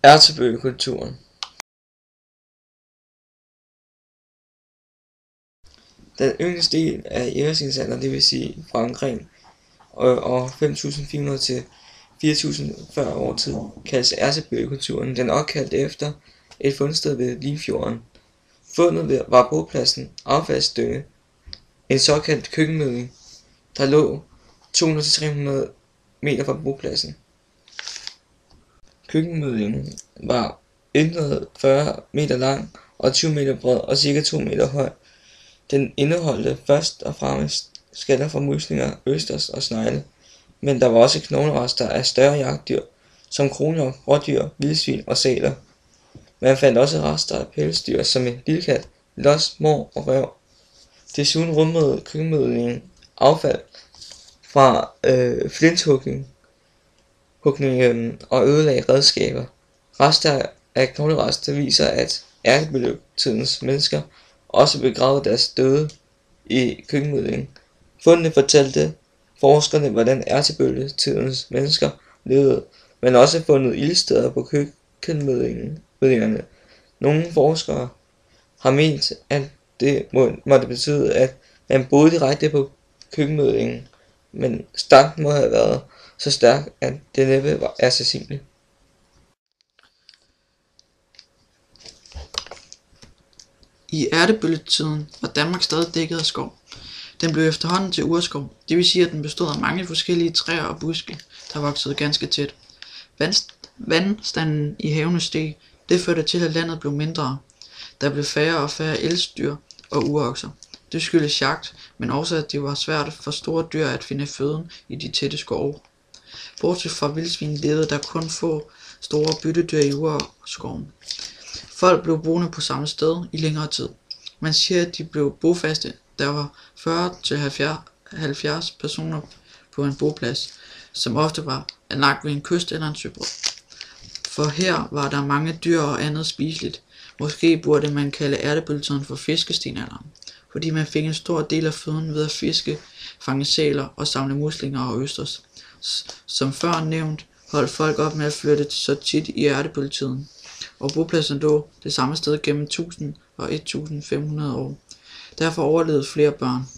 Ertebøllekulturen. Den yngste del af egerskinsalderen, det vil sige fra omkring år 5.400 til 4.000 før år tid, kaldes Ertebøllekulturen. Den er opkaldt efter et fundsted ved Limfjorden. Fundet var bopladsen Affaldsdynge, en såkaldt køkkenmødding, der lå 200-300 meter fra bopladsen. Køkkenmøddingen var 140 meter lang og 20 meter bred og ca. 2 meter høj. Den indeholdte først og fremmest skaller fra muslinger, østers og snegle, men der var også knoglerester af større jagtdyr, som kronhjort, rådyr, vildsvin og sæler. Man fandt også rester af pelsdyr som en lillekat, los, mår og ræv. Desuden rummede køkkenmøddingen affald fra flinthugning og ødelagde redskaber. Rester af knoglerester viser, at ertebølletidens mennesker også begravede deres døde i køkkenmøddingen. Fundene fortalte forskerne, hvordan ertebølletidens mennesker levede, men også fundet ildsteder på køkkenmøddingerne. Nogle forskere har ment, at det måtte betyde, at man boede direkte på køkkenmøddingen, men stanken må have været så stærk, at det næppe er sandsynligt. I ertebølletiden var Danmark stadig dækket af skov. Den blev efterhånden til urskov, det vil sige, at den bestod af mange forskellige træer og buske, der voksede ganske tæt. Vandstanden i havene steg, det førte til, at landet blev mindre. Der blev færre og færre elsdyr og urokser. Det skyldes jagt, men også at det var svært for store dyr at finde føden i de tætte skove. Bortset fra vildsvin levede der kun få store byttedyr i urskoven. Folk blev boende på samme sted i længere tid. Man siger, at de blev bofaste. Der var 40-70 personer på en boplads, som ofte var anlagt ved en kyst eller en søbred. For her var der mange dyr og andet spiseligt. Måske burde man kalde ertebølletiden for fiskestenalderen, fordi man fik en stor del af føden ved at fiske, fange sæler og samle muslinger og østers. Som før nævnt, holdt folk op med at flytte så tit i ertebølletiden, og bopladsen lå det samme sted gennem 1000 og 1500 år. Derfor overlevede flere børn.